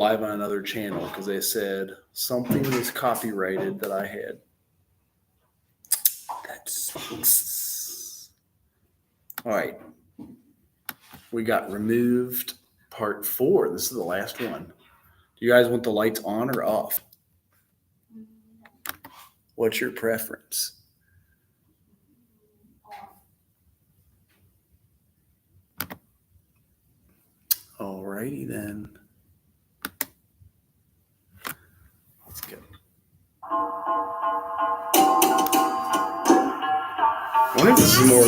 live on another channel because they said something was copyrighted that I had. That sucks. All right. We got removed part 4. This is the last one. Do you guys want the lights on or off? What's your preference? All righty then. Let's go. I wonder if this is more.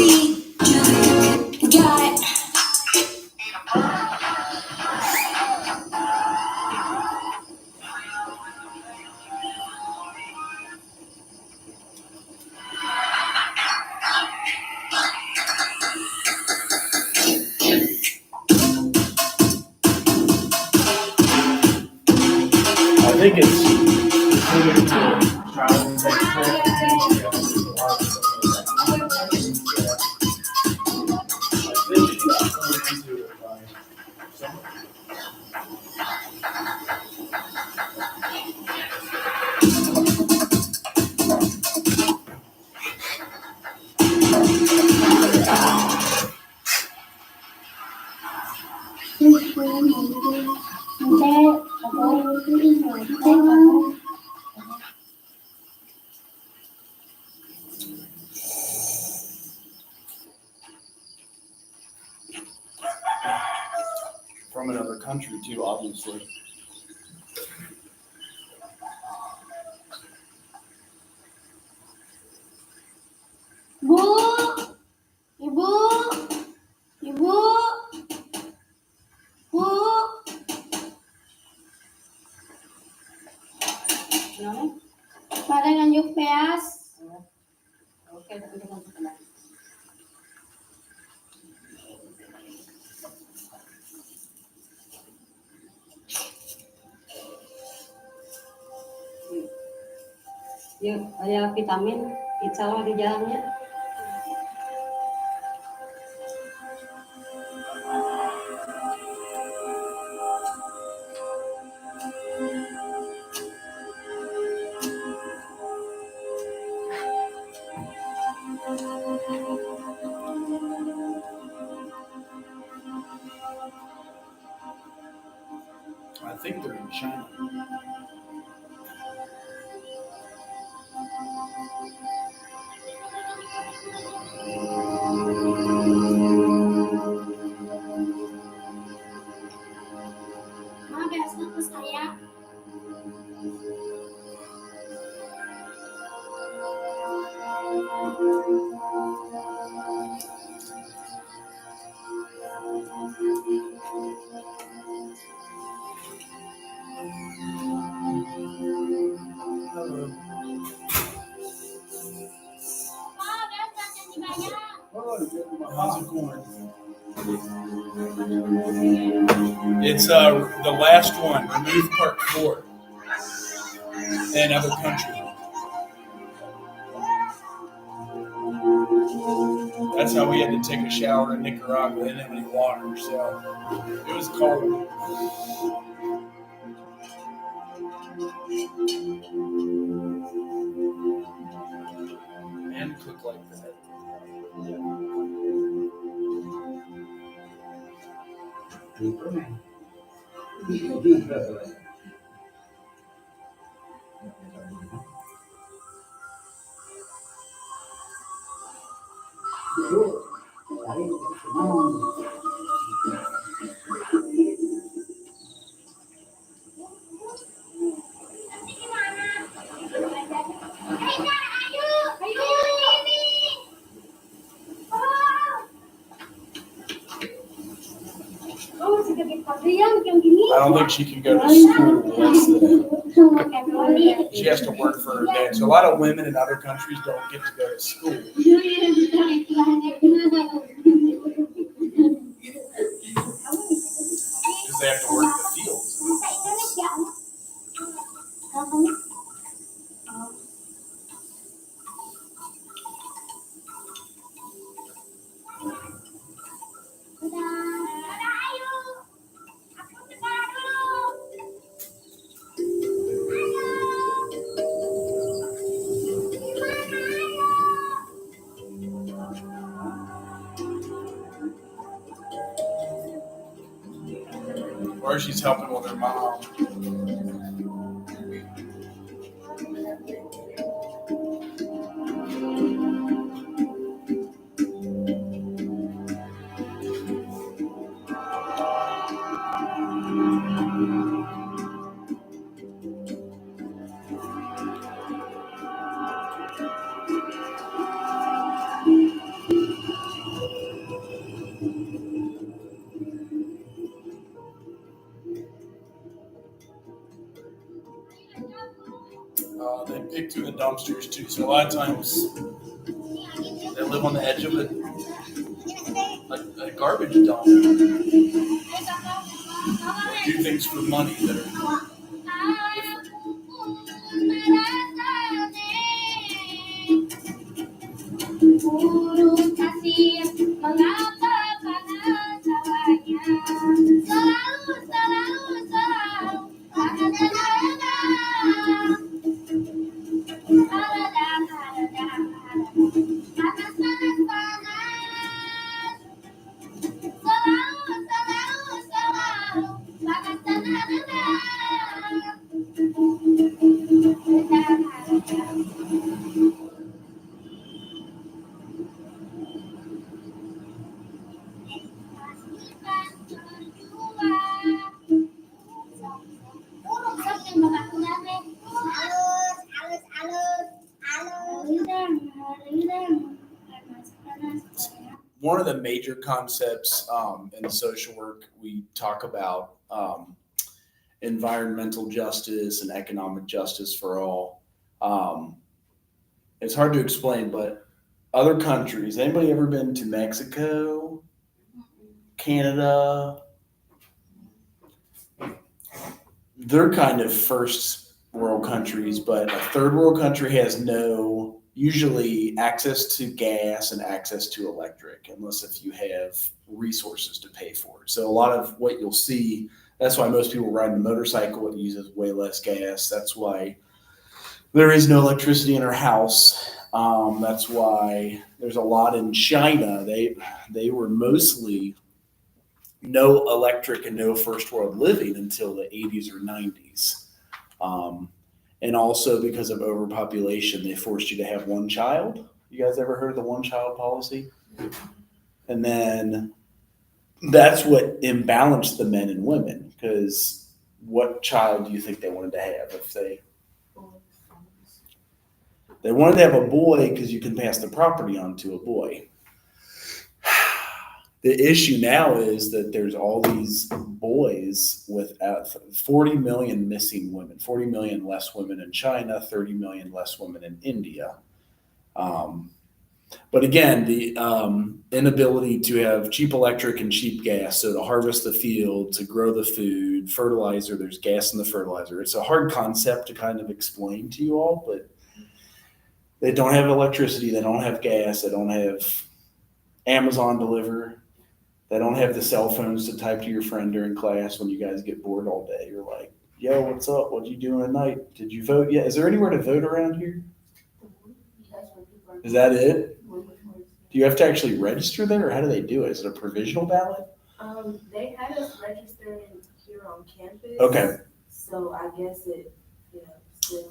I think it's related to child from another country too, obviously. Ibu, ibu, bu. Pada nganjuk peas. Oke, tapi dengan tenang. Yuk, ada vitamin, insya Allah di jalannya. I think they're in China. Ma, bereskan ke saya. How's it going? It's the last one, remove part 4 in other country. That's how we had to take a shower in Nicaragua. They didn't have any water, so it was cold. And cook like that. I don't think she can go to school. She has to work for her dad. So a lot of women in other countries don't get to go to school. Because they have to work in the fields. Or she's helping with her mom. They pick through the dumpsters too, so a lot of times they live on the edge of a garbage dump. They do things for money that are different. One of the major concepts in social work, we talk about environmental justice and economic justice for all. It's hard to explain, but other countries, anybody ever been to Mexico, Canada? They're kind of first world countries, but a third world country has no usually access to gas and access to electric, unless if you have resources to pay for it. So a lot of what you'll see, that's why most people ride a motorcycle. It uses way less gas. That's why there is no electricity in our house. That's why there's a lot in China. They were mostly no electric and no first world living until the 80s or 90s. And also because of overpopulation, they forced you to have one child. You guys ever heard of the one child policy? And then that's what imbalanced the men and women, because what child do you think they wanted to have? If they wanted to have a boy because you can pass the property on to a boy. The issue now is that there's all these boys with 40 million missing women, 40 million less women in China, 30 million less women in India. But again, the inability to have cheap electric and cheap gas, so to harvest the field, to grow the food, fertilizer, there's gas in the fertilizer. It's a hard concept to kind of explain to you all, but they don't have electricity, they don't have gas, they don't have Amazon deliver. They don't have the cell phones to type to your friend during class when you guys get bored all day. You're like, yo, what's up? What you doing tonight? Did you vote yet? Is there anywhere to vote around here? Is that it? Do you have to actually register there, or how do they do it? Is it a provisional ballot? They had us register here on campus. Okay. So I guess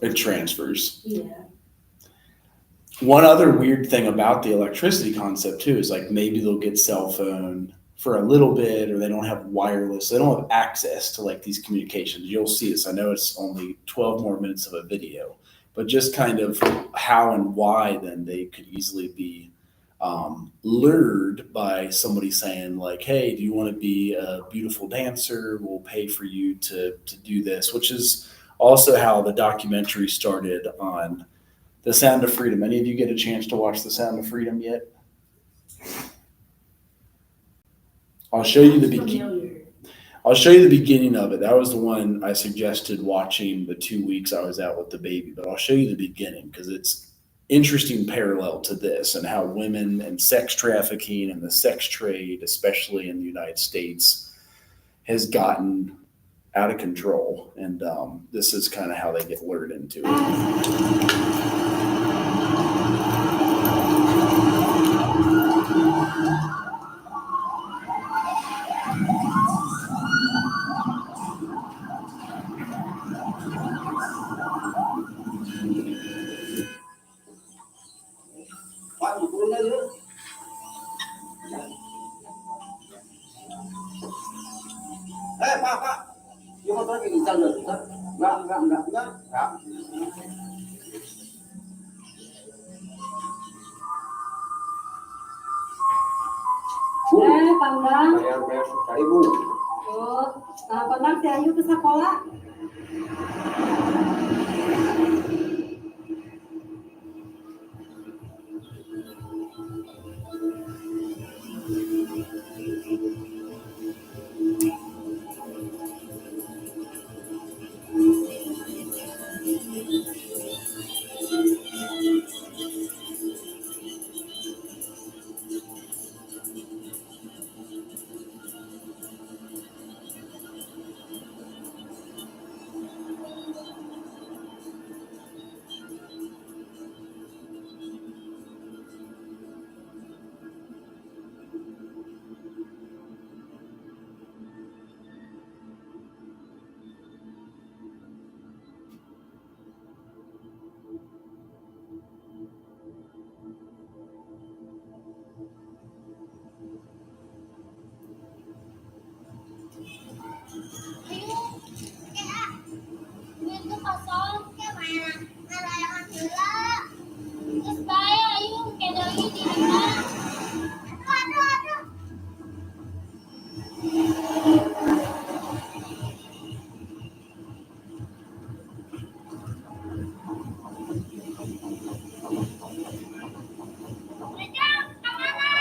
it transfers. Yeah. One other weird thing about the electricity concept too is like maybe they'll get cell phone for a little bit, or they don't have wireless. They don't have access to like these communications. You'll see this. I know it's only 12 more minutes of a video, but just kind of how and why then they could easily be lured by somebody saying like, hey, do you want to be a beautiful dancer? We'll pay for you to do this, which is also how the documentary started on The Sound of Freedom. Any of you get a chance to watch The Sound of Freedom yet? I'll show you the beginning. I'll show you the beginning of it. That was the one I suggested watching the 2 weeks I was out with the baby, but I'll show you the beginning because it's interesting parallel to this and how women and sex trafficking and the sex trade, especially in the United States, has gotten out of control. And this is kind of how they get lured into it. Pak, turun aja. Pak. Yung motor kikisan na. Enggak. Pandang. Bayar 1.000. Tuh, nah pandang si Ayu ke sekolah. Itu kosong kayak mana layangan gila terus saya ayo kayak dari di mana aduh Rejang, kemana?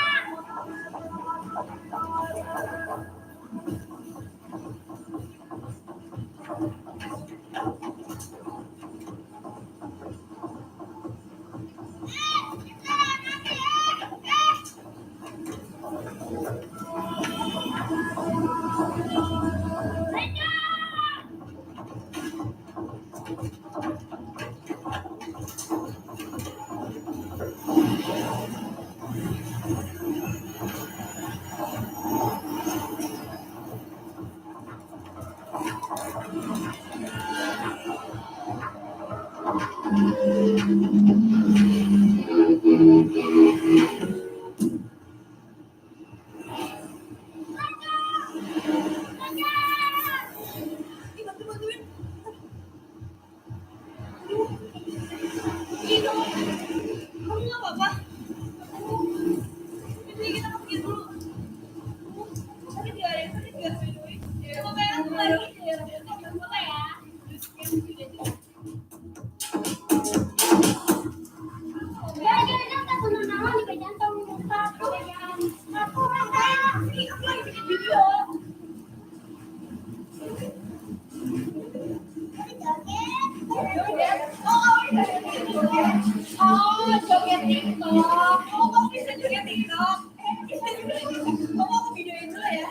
Kamu nggak apa-apa? Jadi kita pergi dulu. Sakit nggak ya? Sakit nggak? Coba kayak aku lagi. Coba ya. Jangan tak benar nama di jantung muka. Aku lagi bikin video. Oh, joget TikTok. Oh, kamu bisa joget TikTok. Oh, aku videoin dulu ya.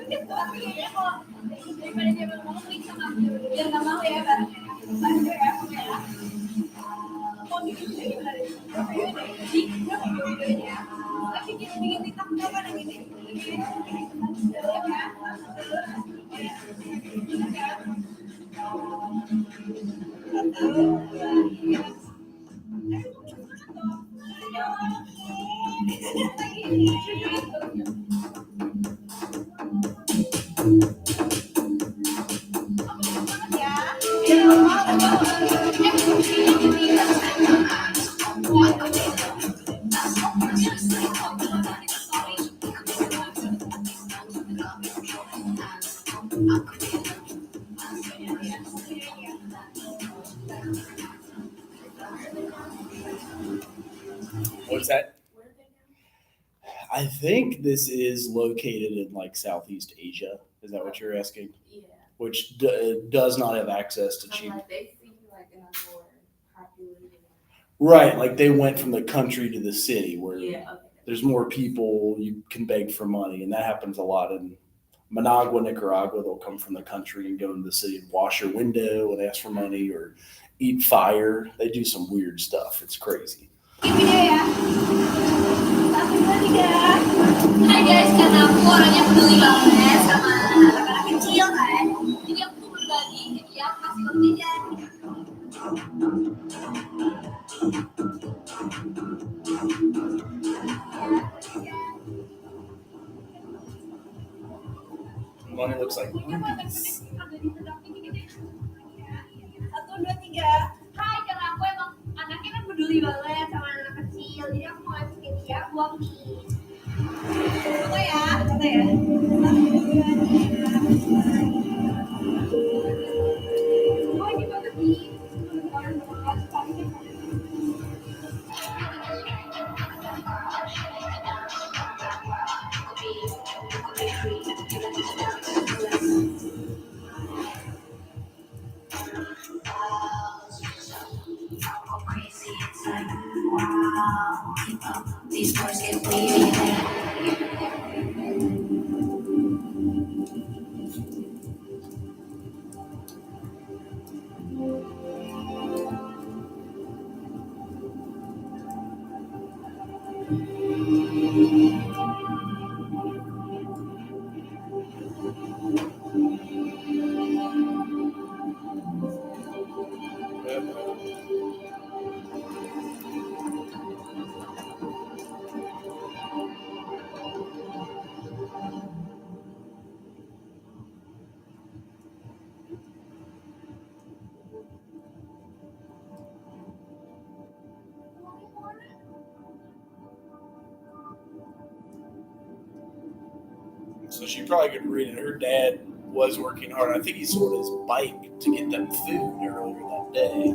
TikTok videonya kok daripada dia mau klik sama biar nggak mau ya, bareng ya. Mau bikin video gimana? Berapa videonya? Tapi bikin TikTok berapa nih ini? What's that? Where are they now? I think this is located in like Southeast Asia. Is that what you're asking? Yeah. Which does not have access to I'm cheap. like, they seem like in a more populated. Right, like they went from the country to the city where Yeah. Okay. there's more people, you can beg for money, and that happens a lot in Managua, Nicaragua. They'll come from the country and go into the city and wash your window and ask for money or eat fire. They do some weird stuff. It's crazy. Video ya. 1, 2, 3. Hai guys, karena aku orangnya peduli banget sama anak-anak kecil kan. Jadi aku tuh berbagi ya masih berbeda. Money looks like Punya konten rubies. ada di terdamping gitu ya. 1, 2, 3. Hai, karena aku emang anaknya kan peduli banget sama anak kecil, jadi aku mau ngajakin dia buang nih. Foto ya, foto ya. 1, 2, 3. Oh, ini banget nih. Orang banget sekali kan. These words get weird. So she probably could read it. Her dad was working hard. I think he sold his bike to get them food earlier that day.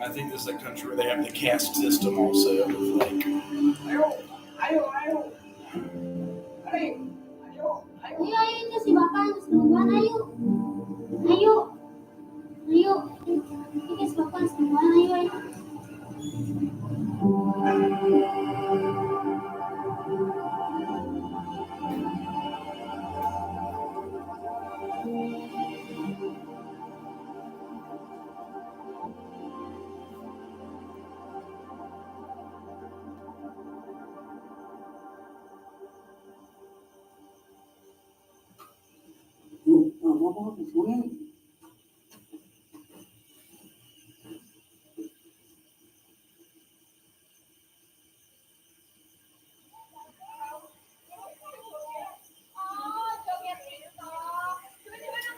I think this is a country where they have the caste system also. Like, Ayo, itu si bapak selumuan, ayo. Ayo. Ayo. Ini si bapak selumuan, ayo.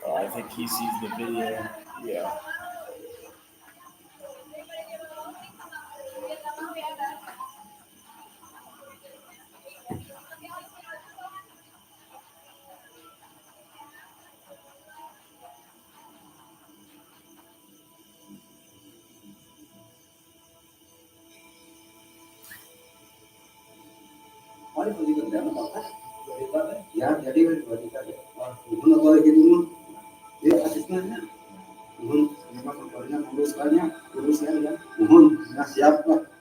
oh, I think he sees the video. Yeah. Ya, jadi mohon apa lagi dulu? Ya, asisnya. Mohon, memang kabarnya uruskannya, urusnya ya. Mohon, ya siap Pak.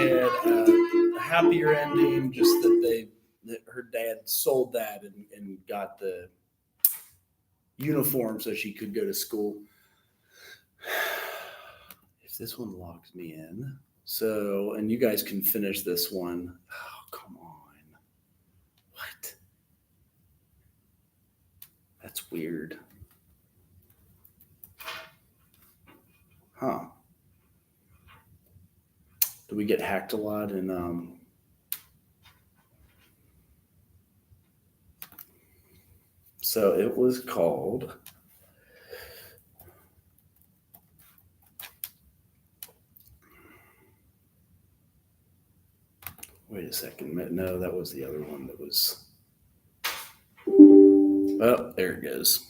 had a happier ending, just that her dad sold that and got the uniform so she could go to school. If this one logs me in, so, and you guys can finish this one. Oh, come on. What? That's weird. Huh. Do we get hacked a lot? And so it was called. Wait a second. No, that was the other one that was. Oh, there it goes.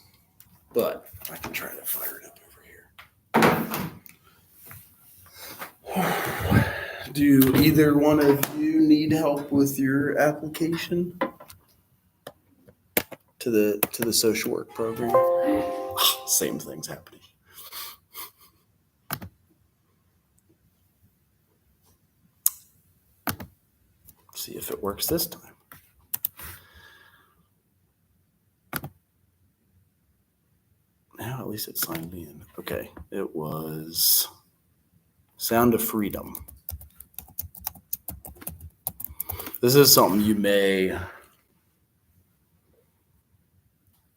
But I can try to fire it up over here. Do either one of you need help with your application to the social work program? Same thing's happening. See if it works this time. Now at least it signed me in. Okay, it was Sound of Freedom. This is something you may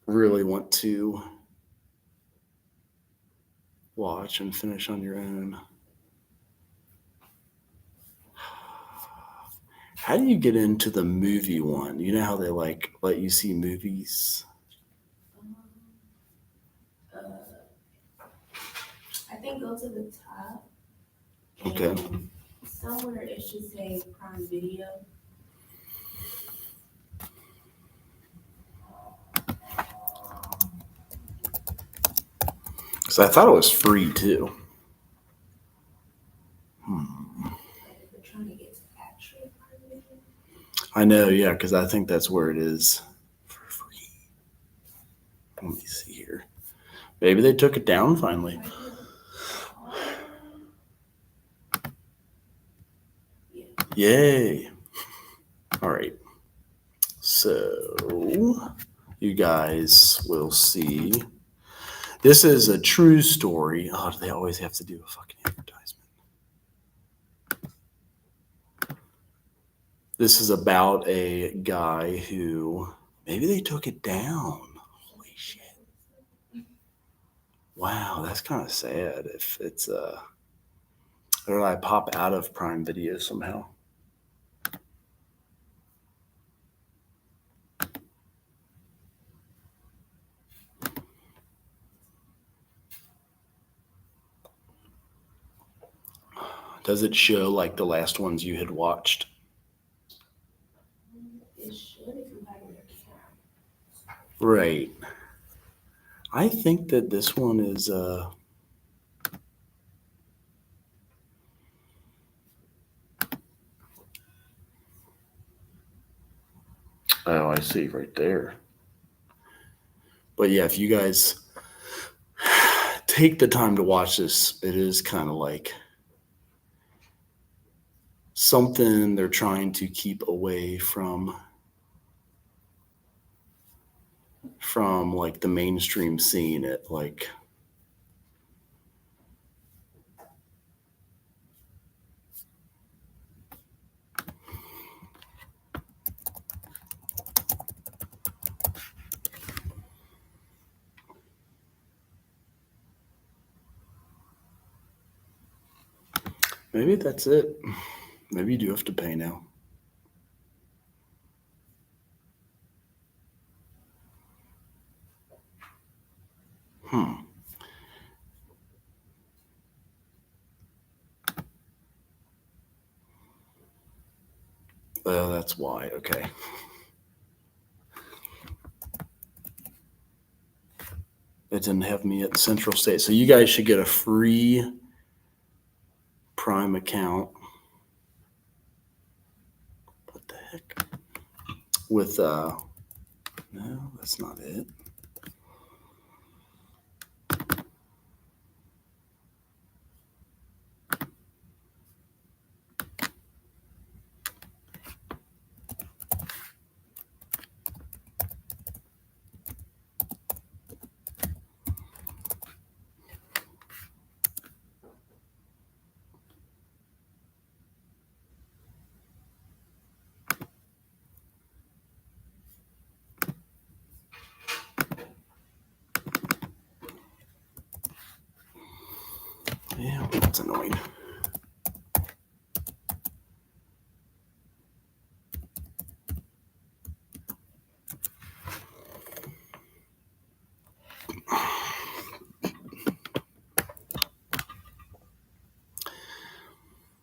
really want to watch and finish on your own. How do you get into the movie one? You know how they like let you see movies? I think go to the top. Okay. And somewhere it should say Prime Video. Because I thought it was free too. Like if we're trying to get to actual Prime Video. I know, yeah, because I think that's where it is for free. Let me see here. Maybe they took it down finally. Yay. All right. So you guys will see. This is a true story. Oh, do they always have to do a fucking advertisement? This is about a guy who, maybe they took it down. Holy shit. Wow, that's kind of sad if it's or I pop out of Prime Video somehow. Does it show like the last ones you had watched? It should if you have your account. Right. I think that this one is oh, I see right there. But yeah, if you guys take the time to watch this, it is kind of like something they're trying to keep away from like the mainstream scene. It like maybe that's it. Maybe you do have to pay now. Oh, that's why. Okay. It didn't have me at Central State. So you guys should get a free Prime account. What the heck? With no, that's not it. That's annoying.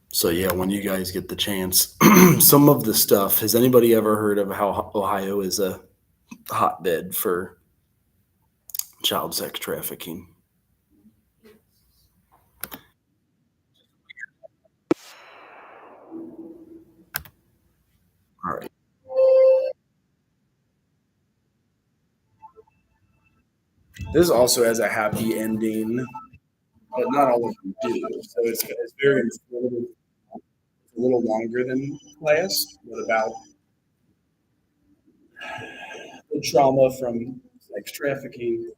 So yeah, when you guys get the chance, some of the stuff, has anybody ever heard of how Ohio is a hotbed for child sex trafficking? All right. This also has a happy ending, but not all of them do. So it's very informative. It's a little longer than class, but about the trauma from sex trafficking,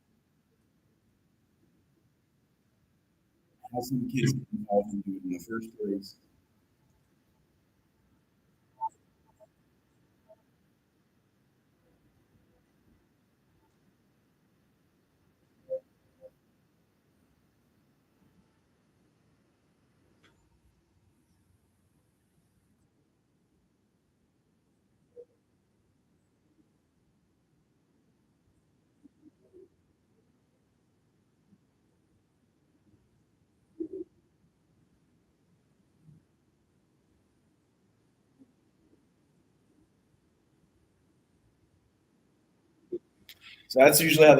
how some kids get involved in it in the first place. So that's usually how